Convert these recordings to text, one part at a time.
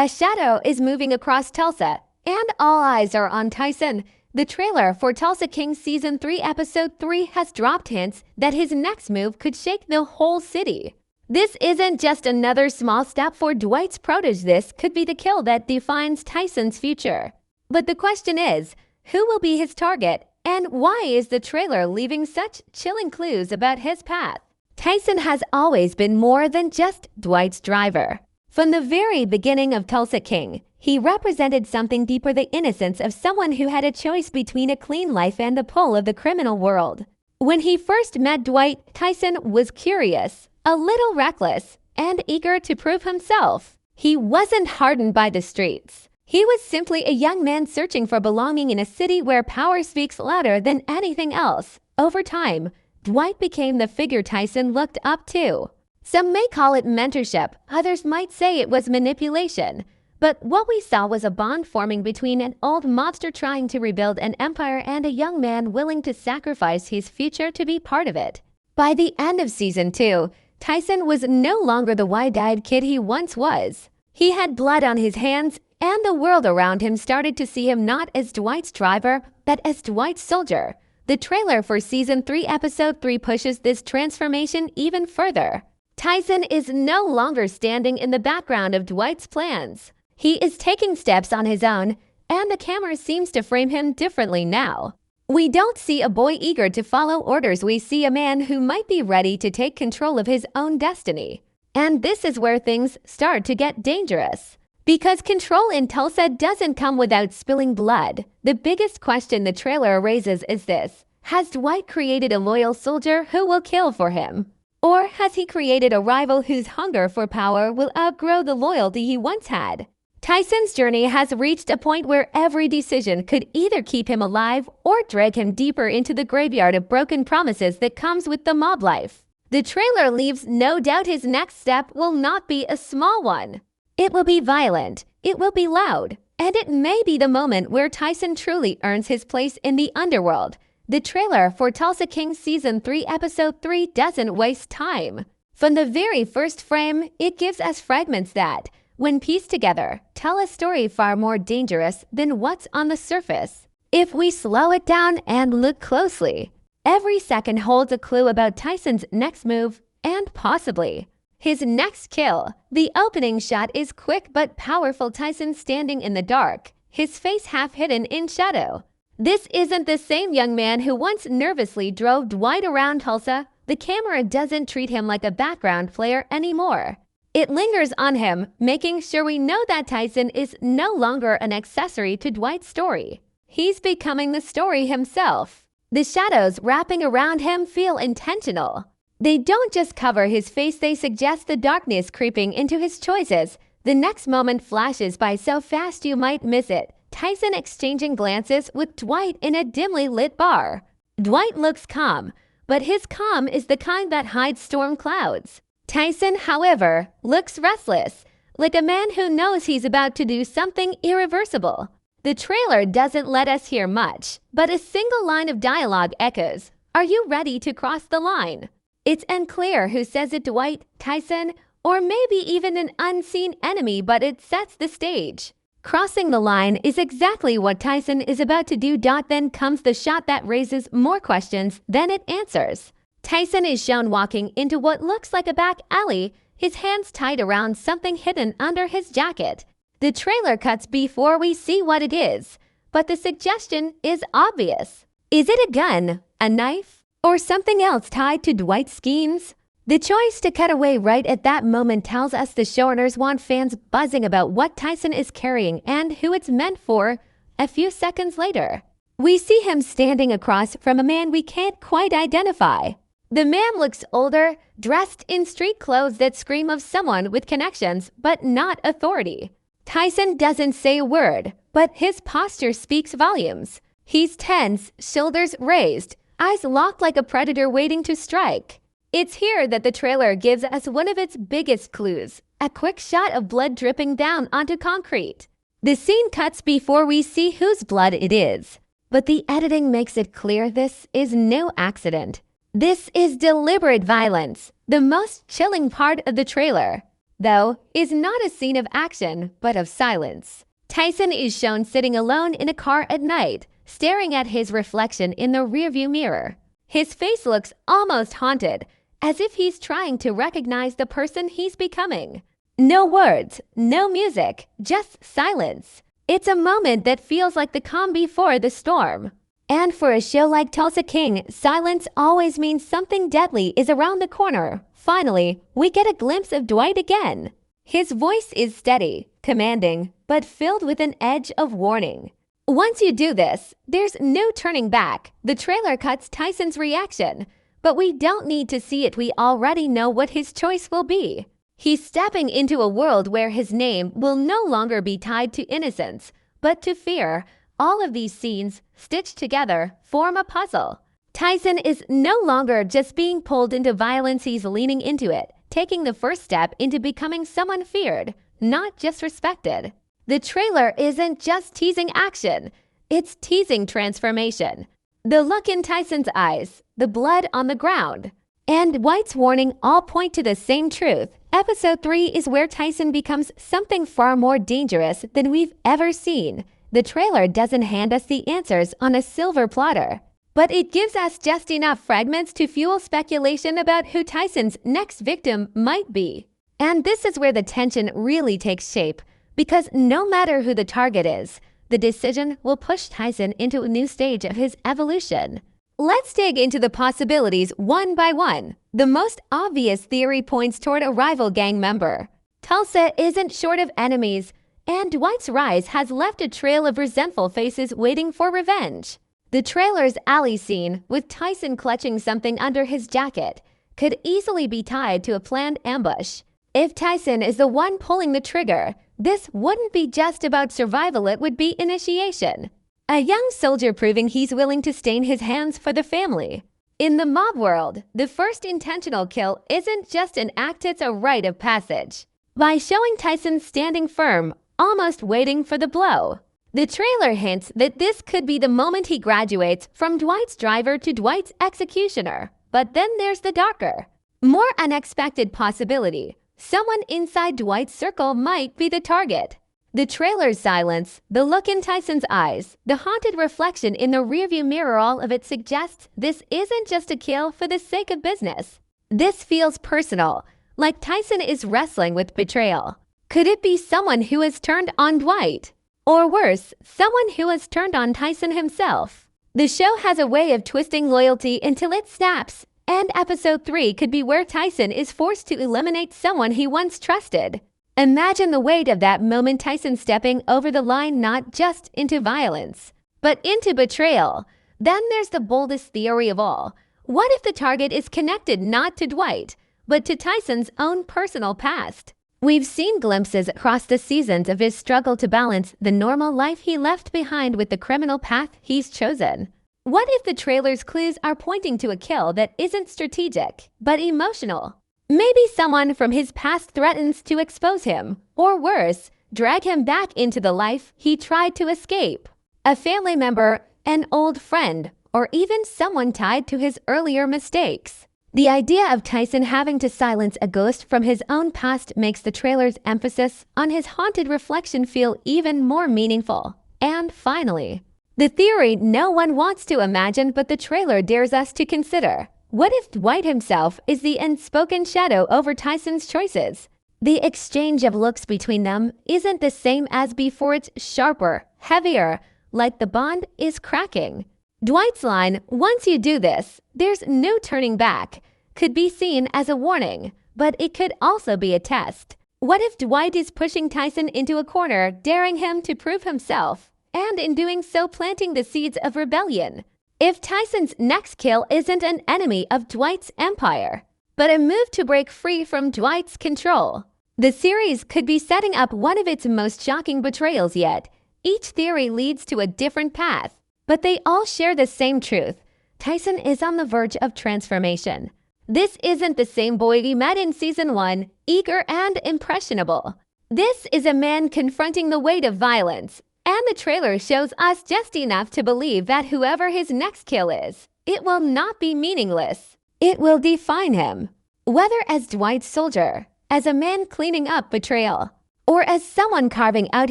A shadow is moving across Tulsa, and all eyes are on Tyson. The trailer for Tulsa King Season 3 Episode 3 has dropped hints that his next move could shake the whole city. This isn't just another small step for Dwight's protege. This could be the kill that defines Tyson's future. But the question is, who will be his target, and why is the trailer leaving such chilling clues about his path? Tyson has always been more than just Dwight's driver. From the very beginning of Tulsa King, he represented something deeper: the innocence of someone who had a choice between a clean life and the pull of the criminal world. When he first met Dwight, Tyson was curious, a little reckless, and eager to prove himself. He wasn't hardened by the streets. He was simply a young man searching for belonging in a city where power speaks louder than anything else. Over time, Dwight became the figure Tyson looked up to. Some may call it mentorship, others might say it was manipulation. But what we saw was a bond forming between an old mobster trying to rebuild an empire and a young man willing to sacrifice his future to be part of it. By the end of Season 2, Tyson was no longer the wide-eyed kid he once was. He had blood on his hands, and the world around him started to see him not as Dwight's driver, but as Dwight's soldier. The trailer for Season 3 Episode 3 pushes this transformation even further. Tyson is no longer standing in the background of Dwight's plans. He is taking steps on his own, and the camera seems to frame him differently now. We don't see a boy eager to follow orders. We see a man who might be ready to take control of his own destiny. And this is where things start to get dangerous. Because control in Tulsa doesn't come without spilling blood. The biggest question the trailer raises is this: has Dwight created a loyal soldier who will kill for him? Or has he created a rival whose hunger for power will outgrow the loyalty he once had? Tyson's journey has reached a point where every decision could either keep him alive or drag him deeper into the graveyard of broken promises that comes with the mob life. The trailer leaves no doubt his next step will not be a small one. It will be violent, it will be loud, and it may be the moment where Tyson truly earns his place in the underworld. The trailer for Tulsa King Season 3 Episode 3 doesn't waste time. From the very first frame, it gives us fragments that, when pieced together, tell a story far more dangerous than what's on the surface. If we slow it down and look closely, every second holds a clue about Tyson's next move and possibly his next kill. The opening shot is quick but powerful. Tyson standing in the dark, his face half hidden in shadow. This isn't the same young man who once nervously drove Dwight around Tulsa. The camera doesn't treat him like a background player anymore. It lingers on him, making sure we know that Tyson is no longer an accessory to Dwight's story. He's becoming the story himself. The shadows wrapping around him feel intentional. They don't just cover his face, they suggest the darkness creeping into his choices. The next moment flashes by so fast you might miss it. Tyson exchanging glances with Dwight in a dimly lit bar. Dwight looks calm, but his calm is the kind that hides storm clouds. Tyson, however, looks restless, like a man who knows he's about to do something irreversible. The trailer doesn't let us hear much, but a single line of dialogue echoes, "Are you ready to cross the line?" It's unclear who says it: Dwight, Tyson, or maybe even an unseen enemy, but it sets the stage. Crossing the line is exactly what Tyson is about to do. Then comes the shot that raises more questions than it answers. Tyson is shown walking into what looks like a back alley, his hands tied around something hidden under his jacket. The trailer cuts before we see what it is, but the suggestion is obvious. Is it a gun, a knife, or something else tied to Dwight's schemes? The choice to cut away right at that moment tells us the showrunners want fans buzzing about what Tyson is carrying and who it's meant for. A few seconds later, we see him standing across from a man we can't quite identify. The man looks older, dressed in street clothes that scream of someone with connections but not authority. Tyson doesn't say a word, but his posture speaks volumes. He's tense, shoulders raised, eyes locked like a predator waiting to strike. It's here that the trailer gives us one of its biggest clues: a quick shot of blood dripping down onto concrete. The scene cuts before we see whose blood it is, but the editing makes it clear this is no accident. This is deliberate violence, the most chilling part of the trailer. though, is not a scene of action, but of silence. Tyson is shown sitting alone in a car at night, staring at his reflection in the rearview mirror. His face looks almost haunted, as if he's trying to recognize the person he's becoming. No words, no music, just silence. It's a moment that feels like the calm before the storm. And for a show like Tulsa King, silence always means something deadly is around the corner. Finally, we get a glimpse of Dwight again. His voice is steady, commanding, but filled with an edge of warning. Once you do this, there's no turning back. The trailer cuts Tyson's reaction, but we don't need to see it. We already know what his choice will be. He's stepping into a world where his name will no longer be tied to innocence, but to fear. All of these scenes, stitched together, form a puzzle. Tyson is no longer just being pulled into violence, he's leaning into it, taking the first step into becoming someone feared, not just respected. The trailer isn't just teasing action, it's teasing transformation. The look in Tyson's eyes, the blood on the ground, and Dwight's warning all point to the same truth. Episode 3 is where Tyson becomes something far more dangerous than we've ever seen. The trailer doesn't hand us the answers on a silver platter, but it gives us just enough fragments to fuel speculation about who Tyson's next victim might be. And this is where the tension really takes shape, because no matter who the target is, the decision will push Tyson into a new stage of his evolution. Let's dig into the possibilities one by one. The most obvious theory points toward a rival gang member. Tulsa isn't short of enemies, and Dwight's rise has left a trail of resentful faces waiting for revenge. The trailer's alley scene, with Tyson clutching something under his jacket, could easily be tied to a planned ambush. If Tyson is the one pulling the trigger, this wouldn't be just about survival, it would be initiation. A young soldier proving he's willing to stain his hands for the family. In the mob world, the first intentional kill isn't just an act, it's a rite of passage. By showing Tyson standing firm, almost waiting for the blow, the trailer hints that this could be the moment he graduates from Dwight's driver to Dwight's executioner. But then there's the darker, more unexpected possibility. Someone inside Dwight's circle might be the target. The trailer's silence, the look in Tyson's eyes, the haunted reflection in the rearview mirror, all of it suggests this isn't just a kill for the sake of business. This feels personal, like Tyson is wrestling with betrayal. Could it be someone who has turned on Dwight? Or worse, someone who has turned on Tyson himself? The show has a way of twisting loyalty until it snaps, and episode 3 could be where Tyson is forced to eliminate someone he once trusted. Imagine the weight of that moment, Tyson stepping over the line not just into violence, but into betrayal. Then there's the boldest theory of all. What if the target is connected not to Dwight, but to Tyson's own personal past? We've seen glimpses across the seasons of his struggle to balance the normal life he left behind with the criminal path he's chosen. What if the trailer's clues are pointing to a kill that isn't strategic, but emotional? Maybe someone from his past threatens to expose him, or worse, drag him back into the life he tried to escape. A family member, an old friend, or even someone tied to his earlier mistakes. The idea of Tyson having to silence a ghost from his own past makes the trailer's emphasis on his haunted reflection feel even more meaningful. And finally, the theory no one wants to imagine but the trailer dares us to consider. What if Dwight himself is the unspoken shadow over Tyson's choices? The exchange of looks between them isn't the same as before, it's sharper, heavier, like the bond is cracking. Dwight's line, "Once you do this, there's no turning back," could be seen as a warning, but it could also be a test. What if Dwight is pushing Tyson into a corner, daring him to prove himself, and in doing so planting the seeds of rebellion? If Tyson's next kill isn't an enemy of Dwight's empire, but a move to break free from Dwight's control, the series could be setting up one of its most shocking betrayals yet. Each theory leads to a different path, but they all share the same truth. Tyson is on the verge of transformation. This isn't the same boy we met in season 1, eager and impressionable. This is a man confronting the weight of violence. And the trailer shows us just enough to believe that whoever his next kill is, it will not be meaningless. It will define him. Whether as Dwight's soldier, as a man cleaning up betrayal, or as someone carving out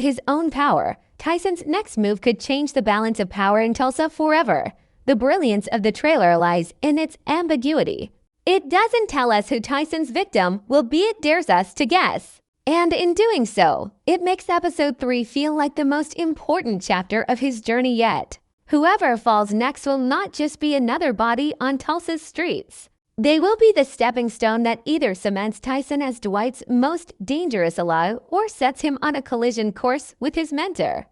his own power. Tyson's next move could change the balance of power in Tulsa forever. The brilliance of the trailer lies in its ambiguity. It doesn't tell us who Tyson's victim will be, it dares us to guess. And in doing so, it makes episode 3 feel like the most important chapter of his journey yet. Whoever falls next will not just be another body on Tulsa's streets. They will be the stepping stone that either cements Tyson as Dwight's most dangerous ally or sets him on a collision course with his mentor.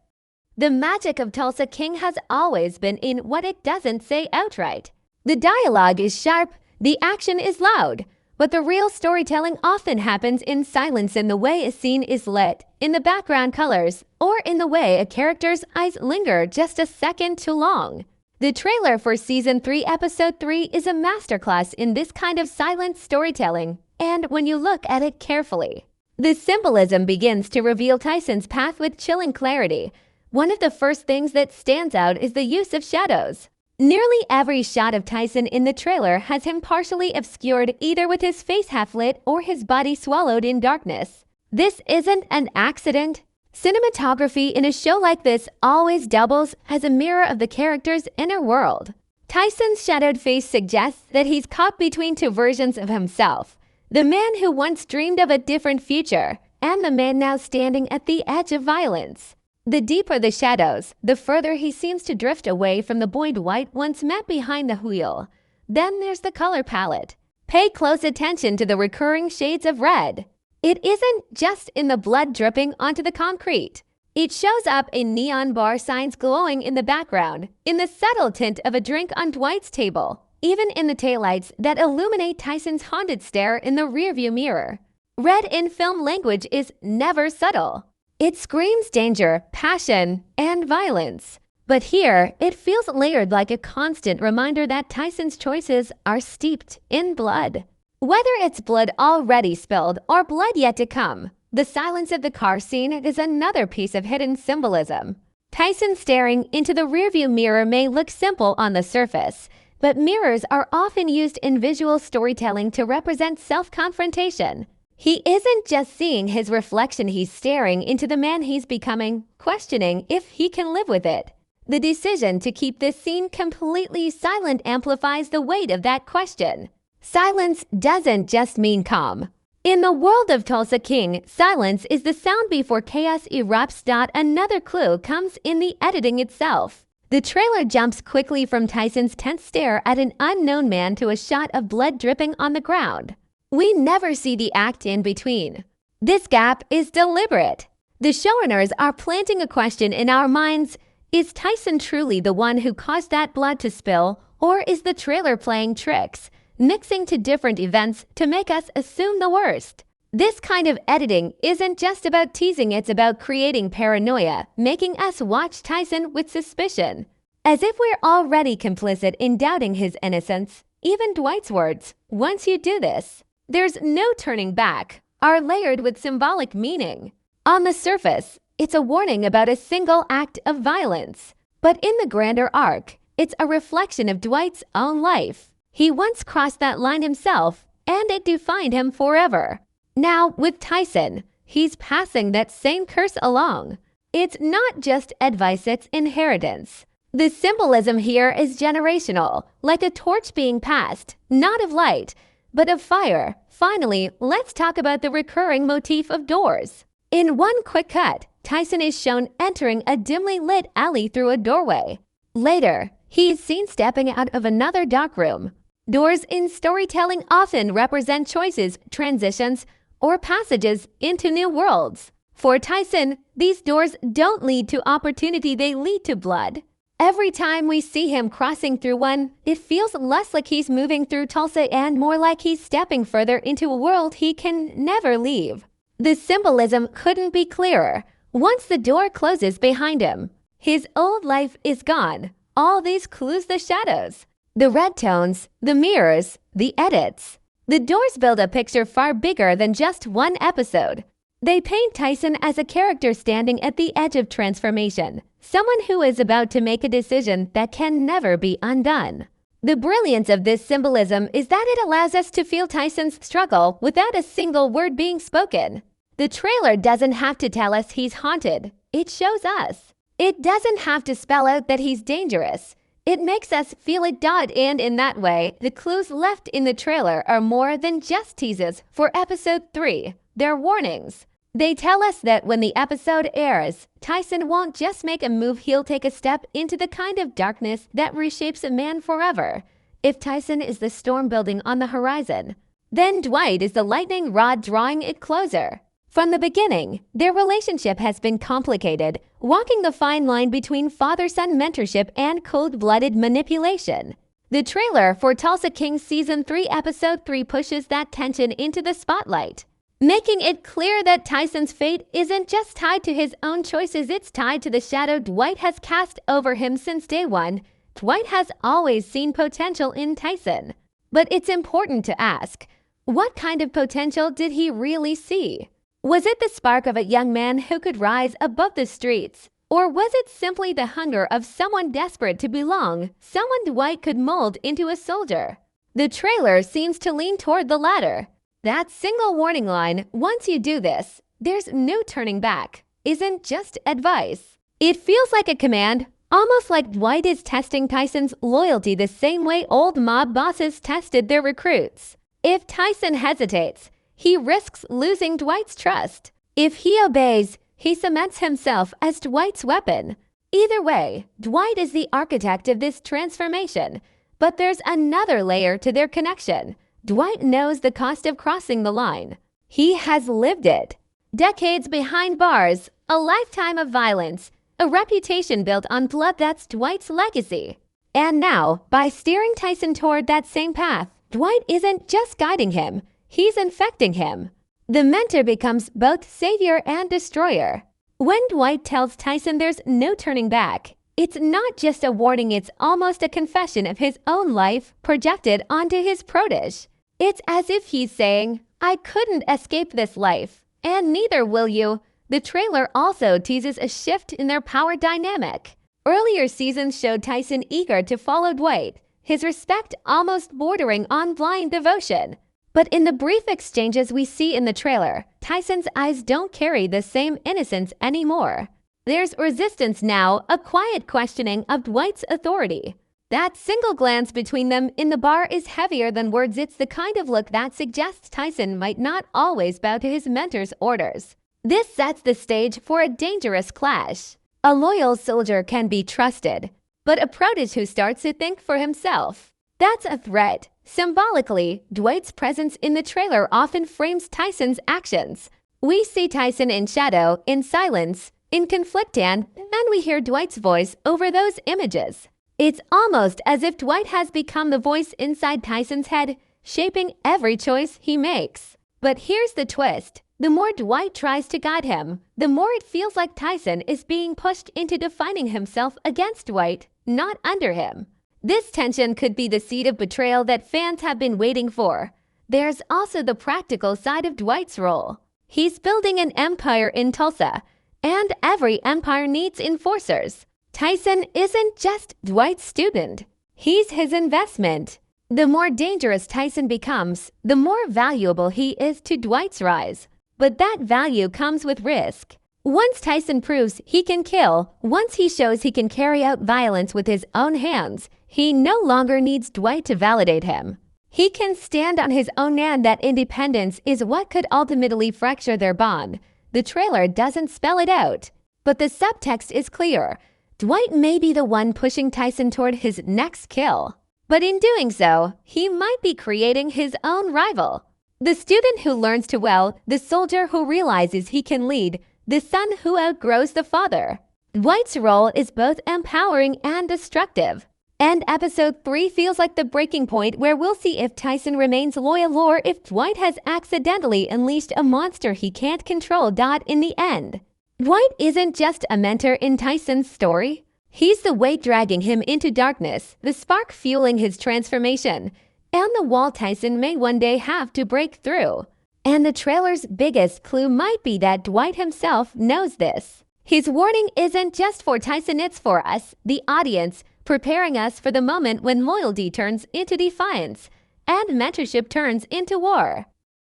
The magic of Tulsa King has always been in what it doesn't say outright. The dialogue is sharp, the action is loud, but the real storytelling often happens in silence, in the way a scene is lit, in the background colors, or in the way a character's eyes linger just a second too long. The trailer for Season 3, Episode 3 is a masterclass in this kind of silent storytelling, and when you look at it carefully, the symbolism begins to reveal Tyson's path with chilling clarity. One of the first things that stands out is the use of shadows. Nearly every shot of Tyson in the trailer has him partially obscured, either with his face half lit or his body swallowed in darkness. This isn't an accident. Cinematography in a show like this always doubles as a mirror of the character's inner world. Tyson's shadowed face suggests that he's caught between two versions of himself: the man who once dreamed of a different future, and the man now standing at the edge of violence. The deeper the shadows, the further he seems to drift away from the boy Dwight once met behind the wheel. Then there's the color palette. Pay close attention to the recurring shades of red. It isn't just in the blood dripping onto the concrete. It shows up in neon bar signs glowing in the background, in the subtle tint of a drink on Dwight's table, even in the taillights that illuminate Tyson's haunted stare in the rearview mirror. Red in film language is never subtle. It screams danger, passion, and violence. But here, it feels layered, like a constant reminder that Tyson's choices are steeped in blood. Whether it's blood already spilled or blood yet to come, the silence of the car scene is another piece of hidden symbolism. Tyson staring into the rearview mirror may look simple on the surface, but mirrors are often used in visual storytelling to represent self-confrontation. He isn't just seeing his reflection, he's staring into the man he's becoming, questioning if he can live with it. The decision to keep this scene completely silent amplifies the weight of that question. Silence doesn't just mean calm. In the world of Tulsa King, silence is the sound before chaos erupts. Another clue comes in the editing itself. The trailer jumps quickly from Tyson's tense stare at an unknown man to a shot of blood dripping on the ground. We never see the act in between. This gap is deliberate. The showrunners are planting a question in our minds. Is Tyson truly the one who caused that blood to spill, or is the trailer playing tricks, mixing to different events to make us assume the worst? This kind of editing isn't just about teasing, it's about creating paranoia, making us watch Tyson with suspicion, as if we're already complicit in doubting his innocence. Even Dwight's words, "Once you do this, there's no turning back," are layered with symbolic meaning. On the surface, it's a warning about a single act of violence, but in the grander arc, it's a reflection of Dwight's own life. He once crossed that line himself, and it defined him forever. Now, with Tyson, he's passing that same curse along. It's not just advice, it's inheritance. The symbolism here is generational, like a torch being passed, not of light, but of fire. Finally, let's talk about the recurring motif of doors. In one quick cut, Tyson is shown entering a dimly lit alley through a doorway. Later, he is seen stepping out of another dark room. Doors in storytelling often represent choices, transitions, or passages into new worlds. For Tyson, these doors don't lead to opportunity, they lead to blood. Every time we see him crossing through one, it feels less like he's moving through Tulsa and more like he's stepping further into a world he can never leave. The symbolism couldn't be clearer. Once the door closes behind him, his old life is gone. All these clues, the shadows, the red tones, the mirrors, the edits. The doors build a picture far bigger than just one episode. They paint Tyson as a character standing at the edge of transformation, someone who is about to make a decision that can never be undone. The brilliance of this symbolism is that it allows us to feel Tyson's struggle without a single word being spoken. The trailer doesn't have to tell us he's haunted. It shows us. It doesn't have to spell out that he's dangerous. It makes us feel it. And in that way, the clues left in the trailer are more than just teases for episode 3. They're warnings. They tell us that when the episode airs, Tyson won't just make a move, he'll take a step into the kind of darkness that reshapes a man forever. If Tyson is the storm building on the horizon, then Dwight is the lightning rod drawing it closer. From the beginning, their relationship has been complicated, walking the fine line between father-son mentorship and cold-blooded manipulation. The trailer for Tulsa King Season 3 Episode 3 pushes that tension into the spotlight, making it clear that Tyson's fate isn't just tied to his own choices, it's tied to the shadow Dwight has cast over him since day one. Dwight has always seen potential in Tyson. But it's important to ask, what kind of potential did he really see? Was it the spark of a young man who could rise above the streets? Or was it simply the hunger of someone desperate to belong, someone Dwight could mold into a soldier? The trailer seems to lean toward the latter. That single warning line, "Once you do this, there's no turning back," isn't just advice. It feels like a command, almost like Dwight is testing Tyson's loyalty the same way old mob bosses tested their recruits. If Tyson hesitates, he risks losing Dwight's trust. If he obeys, he cements himself as Dwight's weapon. Either way, Dwight is the architect of this transformation. But there's another layer to their connection. Dwight knows the cost of crossing the line. He has lived it. Decades behind bars, a lifetime of violence, a reputation built on blood. That's Dwight's legacy. And now, by steering Tyson toward that same path, Dwight isn't just guiding him, he's infecting him. The mentor becomes both savior and destroyer. When Dwight tells Tyson there's no turning back, it's not just a warning, it's almost a confession of his own life projected onto his protege. It's as if he's saying, "I couldn't escape this life, and neither will you." The trailer also teases a shift in their power dynamic. Earlier seasons showed Tyson eager to follow Dwight, his respect almost bordering on blind devotion. But in the brief exchanges we see in the trailer, Tyson's eyes don't carry the same innocence anymore. There's resistance now, a quiet questioning of Dwight's authority. That single glance between them in the bar is heavier than words. It's the kind of look that suggests Tyson might not always bow to his mentor's orders. This sets the stage for a dangerous clash. A loyal soldier can be trusted, but a protege who starts to think for himself, that's a threat. Symbolically, Dwight's presence in the trailer often frames Tyson's actions. We see Tyson in shadow, in silence, in conflict, and then we hear Dwight's voice over those images. It's almost as if Dwight has become the voice inside Tyson's head, shaping every choice he makes. But here's the twist. The more Dwight tries to guide him, the more it feels like Tyson is being pushed into defining himself against Dwight, not under him. This tension could be the seed of betrayal that fans have been waiting for. There's also the practical side of Dwight's role. He's building an empire in Tulsa, and every empire needs enforcers. Tyson isn't just Dwight's student. He's his investment. The more dangerous Tyson becomes, the more valuable he is to Dwight's rise. But that value comes with risk. Once Tyson proves he can kill, once he shows he can carry out violence with his own hands, he no longer needs Dwight to validate him. He can stand on his own, and that independence is what could ultimately fracture their bond. The trailer doesn't spell it out, but the subtext is clear. Dwight may be the one pushing Tyson toward his next kill, but in doing so, he might be creating his own rival. The student who learns to well, the soldier who realizes he can lead, the son who outgrows the father. Dwight's role is both empowering and destructive. And episode 3 feels like the breaking point where we'll see if Tyson remains loyal or if Dwight has accidentally unleashed a monster he can't control. In the end, Dwight isn't just a mentor in Tyson's story. He's the weight dragging him into darkness, the spark fueling his transformation, and the wall Tyson may one day have to break through. And the trailer's biggest clue might be that Dwight himself knows this. His warning isn't just for Tyson, it's for us, the audience, preparing us for the moment when loyalty turns into defiance and mentorship turns into war.